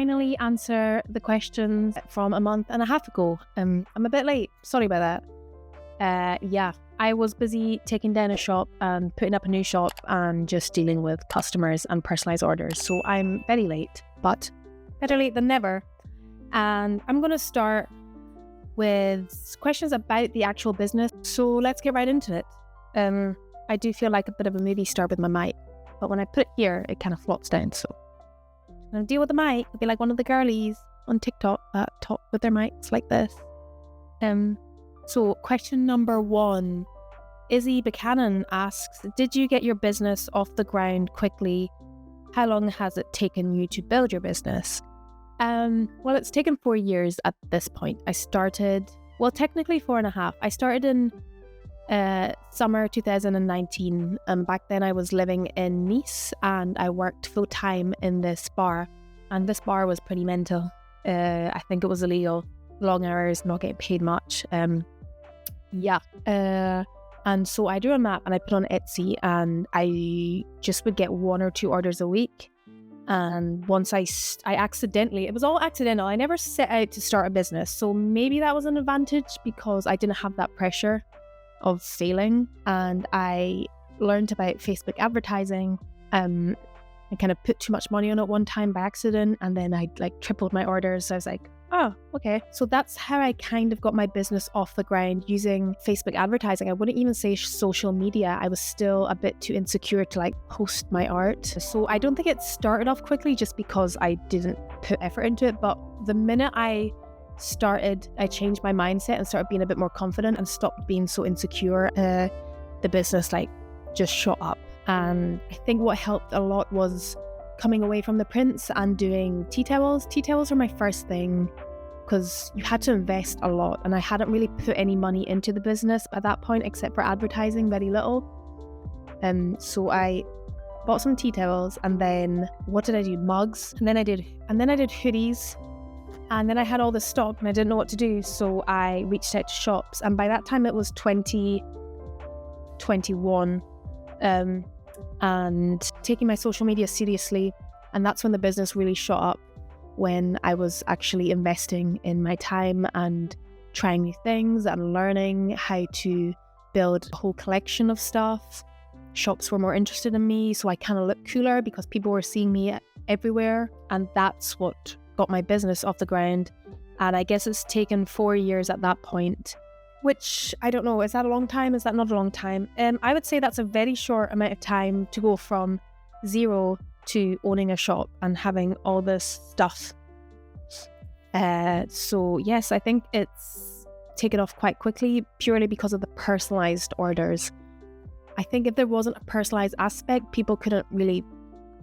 finally answer the questions from a month and a half ago. I'm a bit late. Sorry about that. I was busy taking down a shop and putting up a new shop and just dealing with customers and personalised orders. So I'm very late, but better late than never. And I'm going to start with questions about the actual business. So let's get right into it. I do feel like a bit of a movie star with my mic, but when I put it here, it kind of flops down. So I'm going to deal with the mic. I'll be like one of the girlies on TikTok that talk with their mics like this. So question number 1, Izzy Buchanan asks, did you get your business off the ground quickly? How long has it taken you to build your business? Well, it's taken 4 years at this point. I started, well, technically 4.5. I started in summer 2019. Back then I was living in Nice and I worked full time in this bar. And this bar was pretty mental. I think it was illegal. Long hours, not getting paid much. And so I drew a map and I put on Etsy and I just would get 1 or 2 orders a week. And once I accidentally, it was all accidental. I never set out to start a business. So maybe that was an advantage because I didn't have that pressure of failing. And I learned about Facebook advertising. I kind of put too much money on it one time by accident. And then I tripled my orders. So I was like, oh, okay. So that's how I kind of got my business off the ground, using Facebook advertising. I wouldn't even say social media. I was still a bit too insecure to post my art. So I don't think it started off quickly just because I didn't put effort into it. But the minute I started, I changed my mindset and started being a bit more confident and stopped being so insecure. The business just shot up. And I think what helped a lot was coming away from the prints and doing tea towels. Tea towels were my first thing because you had to invest a lot and I hadn't really put any money into the business at that point except for advertising, very little. So I bought some tea towels and then what did I do? Mugs. And then I did hoodies. And then I had all this stock and I didn't know what to do. So I reached out to shops, and by that time it was 2021. And taking my social media seriously. And that's when the business really shot up, when I was actually investing in my time and trying new things and learning how to build a whole collection of stuff. Shops were more interested in me, so I kind of looked cooler because people were seeing me everywhere. And that's what got my business off the ground. And I guess it's taken 4 years at that point. Which, I don't know, is that a long time? Is that not a long time? I would say that's a very short amount of time to go from 0 to owning a shop and having all this stuff. So yes, I think it's taken off quite quickly purely because of the personalised orders. I think if there wasn't a personalised aspect, people couldn't really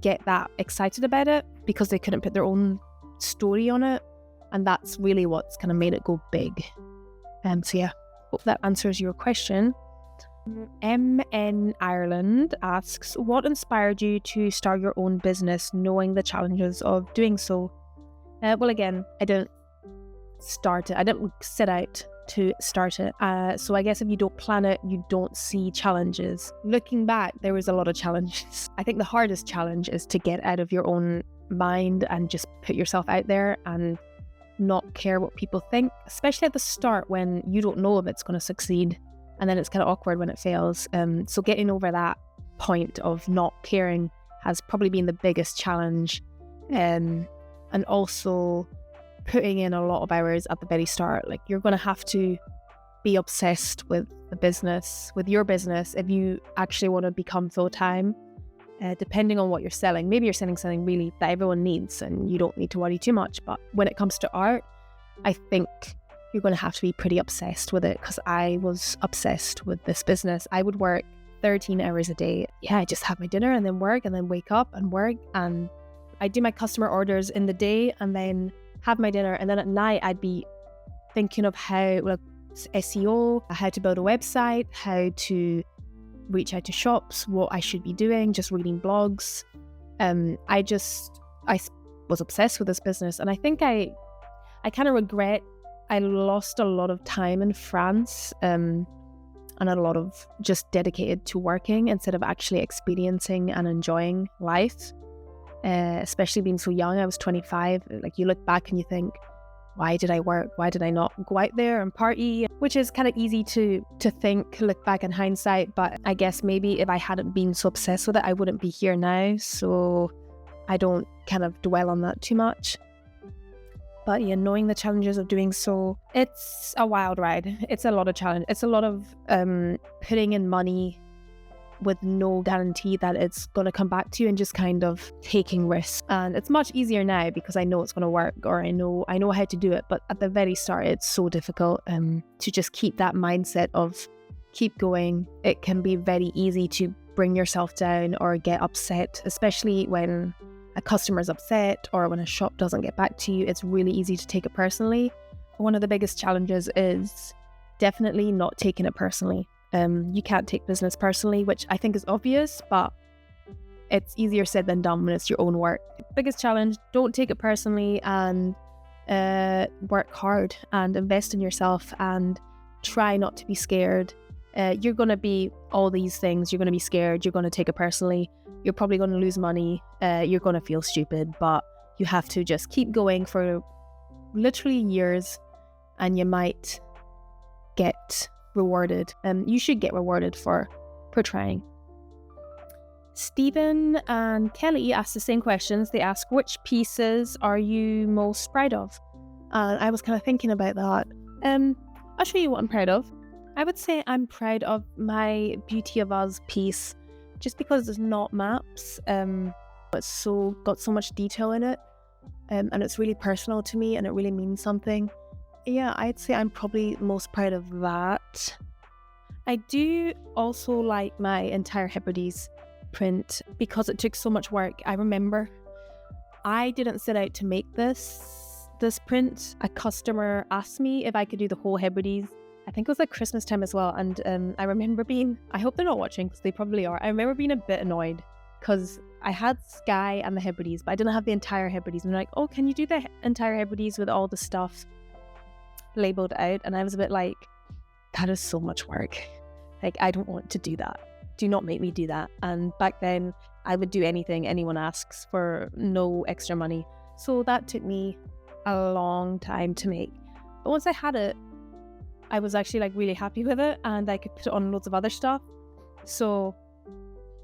get that excited about it because they couldn't put their own story on it. And that's really what's kind of made it go big. So yeah. Hope that answers your question. MN Ireland asks, what inspired you to start your own business knowing the challenges of doing so? Well, again, I didn't start it. I didn't set out to start it. So I guess if you don't plan it, you don't see challenges. Looking back, there was a lot of challenges. I think the hardest challenge is to get out of your own mind and just put yourself out there and not care what people think, especially at the start when you don't know if it's going to succeed, and then it's kind of awkward when it fails. So getting over that point of not caring has probably been the biggest challenge, and also putting in a lot of hours at the very start. You're going to have to be obsessed with the business, with your business, if you actually want to become full-time. Depending on what you're selling. Maybe you're selling something really that everyone needs and you don't need to worry too much. But when it comes to art, I think you're going to have to be pretty obsessed with it, because I was obsessed with this business. I would work 13 hours a day. Yeah, I just have my dinner and then work and then wake up and work. And I do my customer orders in the day and then have my dinner. And then at night, I'd be thinking of SEO, how to build a website, how to reach out to shops, what I should be doing, just reading blogs. I was obsessed with this business, and I think I kind of regret I lost a lot of time in France, and a lot of just dedicated to working instead of actually experiencing and enjoying life. especially being so young. I was 25. Like, you look back and you think, why did I work? Why did I not go out there and party? Which is kind of easy to think, look back in hindsight. But I guess maybe if I hadn't been so obsessed with it, I wouldn't be here now. So I don't kind of dwell on that too much. But yeah, knowing the challenges of doing so, it's a wild ride. It's a lot of challenge. It's a lot of putting in money with no guarantee that it's going to come back to you, and just kind of taking risks. And it's much easier now because I know it's going to work, or I know how to do it. But at the very start, it's so difficult to just keep that mindset of keep going. It can be very easy to bring yourself down or get upset, especially when a customer's upset or when a shop doesn't get back to you. It's really easy to take it personally. One of the biggest challenges is definitely not taking it personally. You can't take business personally, which I think is obvious, but it's easier said than done when it's your own work. Biggest challenge, don't take it personally, and work hard and invest in yourself and try not to be scared. You're going to be all these things. You're going to be scared. You're going to take it personally. You're probably going to lose money. You're going to feel stupid, but you have to just keep going for literally years, and you might get rewarded. You should get rewarded for trying. Stephen and Kelly asked the same questions. They ask, which pieces are you most proud of? And I was kind of thinking about that. I'll show you what I'm proud of. I would say I'm proud of my Beauty of Us piece, just because it's not maps. It's got so much detail in it, and it's really personal to me, and it really means something. Yeah, I'd say I'm probably most proud of that. I do also like my entire Hebrides print because it took so much work. I remember I didn't set out to make this print. A customer asked me if I could do the whole Hebrides. I think it was like Christmas time as well. And I remember I hope they're not watching because they probably are. I remember being a bit annoyed because I had Skye and the Hebrides, but I didn't have the entire Hebrides. And they're like, oh, can you do the entire Hebrides with all the stuff labeled out? And I was a bit like, that is so much work. Like, I don't want to do that. Do not make me do that. And back then I would do anything anyone asks for no extra money. So that took me a long time to make. But once I had it, I was actually like really happy with it, and I could put it on loads of other stuff. So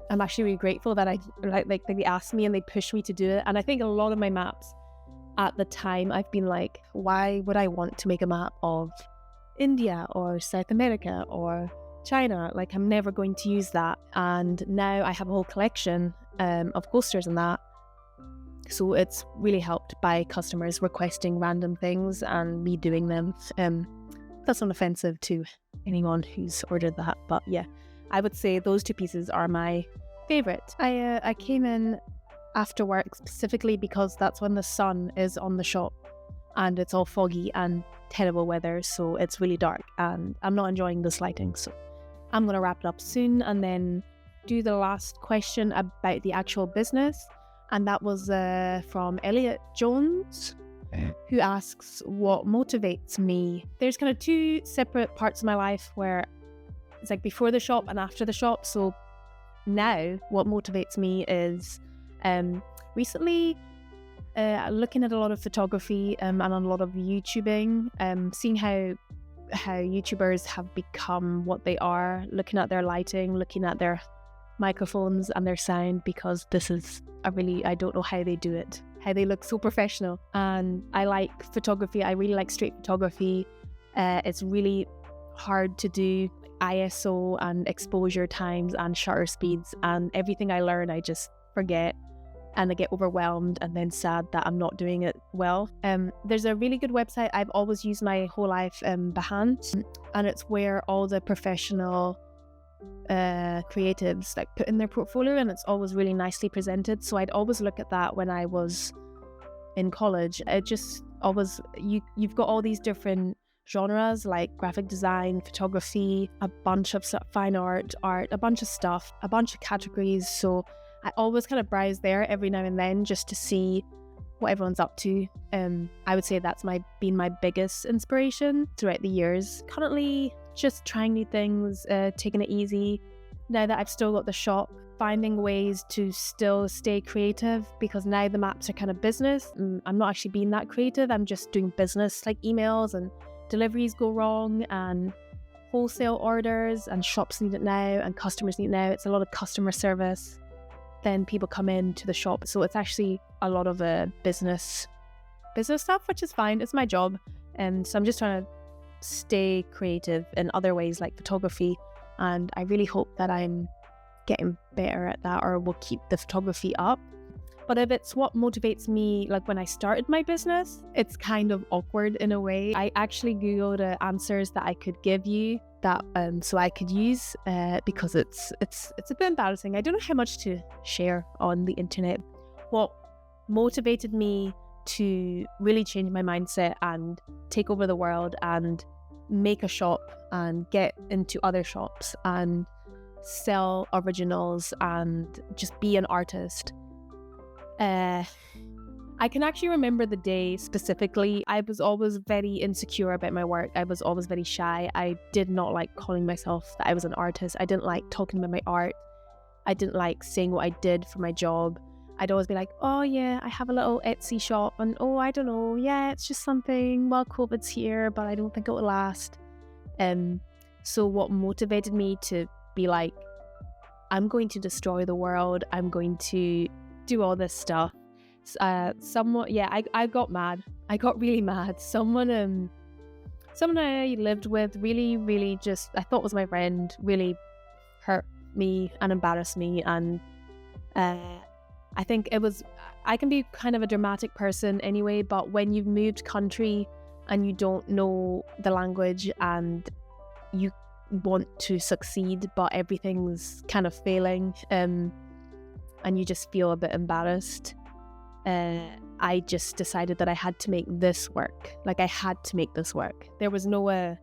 I'm actually really grateful that I like they asked me and they pushed me to do it. And I think a lot of my maps at the time, I've been like, why would I want to make a map of India or South America or China? Like, I'm never going to use that. And now I have a whole collection of posters and that. So it's really helped by customers requesting random things and me doing them. That's not offensive to anyone who's ordered that, but yeah, I would say those two pieces are my favorite. I came in after work specifically because that's when the sun is on the shop and it's all foggy and terrible weather, so it's really dark and I'm not enjoying this lighting. So I'm gonna wrap it up soon and then do the last question about the actual business, and that was from Elliot Jones, who asks what motivates me. There's kind of two separate parts of my life where it's like before the shop and after the shop. So now what motivates me is recently looking at a lot of photography and a lot of YouTubing, seeing how YouTubers have become what they are, looking at their lighting, looking at their microphones and their sound, because this is I don't know how they do it, how they look so professional. And I like photography. I really like street photography. It's really hard to do ISO and exposure times and shutter speeds, and everything I learn I just forget and I get overwhelmed and then sad that I'm not doing it well. There's a really good website I've always used my whole life, Behance, and it's where all the professional creatives like put in their portfolio, and it's always really nicely presented. So I'd always look at that when I was in college. It just always, you've got all these different genres like graphic design, photography, a bunch of fine art, a bunch of stuff, a bunch of categories. So I always kind of browse there every now and then just to see what everyone's up to. I would say that's been my biggest inspiration throughout the years. Currently just trying new things, taking it easy, now that I've still got the shop, finding ways to still stay creative, because now the maps are kind of business. I'm not actually being that creative. I'm just doing business, like emails and deliveries go wrong and wholesale orders, and shops need it now and customers need it now. It's a lot of customer service. Then people come into the shop. So it's actually a lot of business stuff, which is fine. It's my job. And so I'm just trying to stay creative in other ways like photography. And I really hope that I'm getting better at that, or will keep the photography up. But if it's what motivates me, like when I started my business, it's kind of awkward in a way. I actually Googled answers that I could give you that so I could use because it's a bit embarrassing. I don't know how much to share on the internet. What motivated me to really change my mindset and take over the world and make a shop and get into other shops and sell originals and just be an artist. I can actually remember the day specifically. I was always very insecure about my work. I was always very shy. I did not like calling myself that I was an artist. I didn't like talking about my art. I didn't like saying what I did for my job. I'd always be like, oh yeah, I have a little Etsy shop, and oh, I don't know, yeah, it's just something, well, COVID's here, but I don't think it will last. So what motivated me to be like, I'm going to destroy the world, I'm going to do all this stuff. I got mad. I got really mad. Someone I lived with really just, I thought was my friend, really hurt me and embarrassed me. And I think I can be kind of a dramatic person anyway, but when you've moved country and you don't know the language and you want to succeed, but everything's kind of failing, and you just feel a bit embarrassed, I just decided that I had to make this work. Like I had to make this work. There was no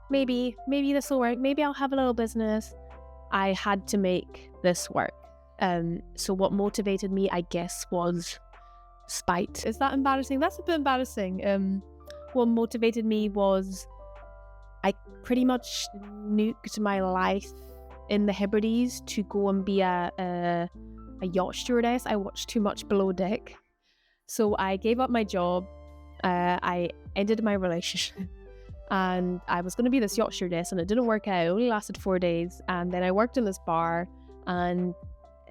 maybe this will work. Maybe I'll have a little business. I had to make this work. So what motivated me, I guess, was spite. Is that embarrassing? That's a bit embarrassing. What motivated me was I pretty much nuked my life in the Hebrides to go and be a yacht stewardess. I watched too much Below Deck. So I gave up my job. I ended my relationship. And I was going to be this yacht stewardess, and it didn't work out. It only lasted 4 days. And then I worked in this bar, and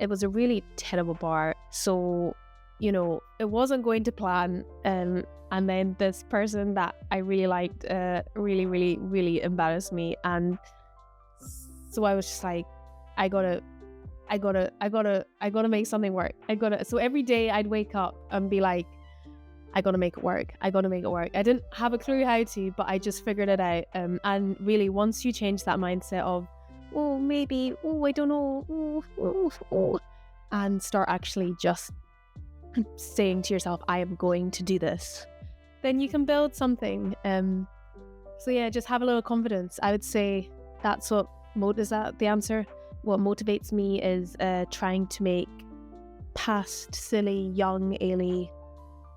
it was a really terrible bar. So, you know, it wasn't going to plan. And then this person that I really liked really embarrassed me. And so I was just like, I gotta make something work. So every day I'd wake up and be like, I gotta make it work. I didn't have a clue how to, but I just figured it out. And really, once you change that mindset of, oh, maybe, oh, I don't know, oh, and start actually just saying to yourself, I am going to do this, then you can build something. So yeah, just have a little confidence. I would say that's what is that the answer? What motivates me is trying to make past silly young Ailey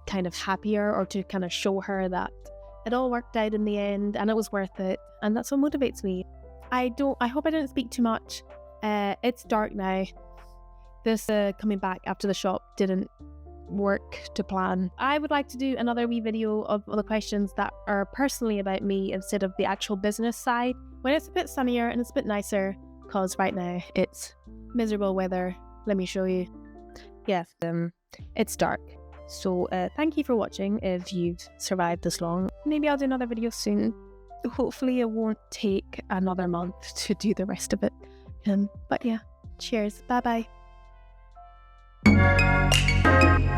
kind of happier, or to kind of show her that it all worked out in the end and it was worth it. And that's what motivates me. I hope I didn't speak too much. It's dark now. This coming back after the shop didn't work to plan. I would like to do another wee video of the questions that are personally about me instead of the actual business side when it's a bit sunnier and it's a bit nicer, because right now it's miserable weather. Let me show you. Yeah, it's dark. So thank you for watching if you've survived this long. Maybe I'll do another video soon. Hopefully it won't take another month to do the rest of it. But yeah, cheers. Bye bye.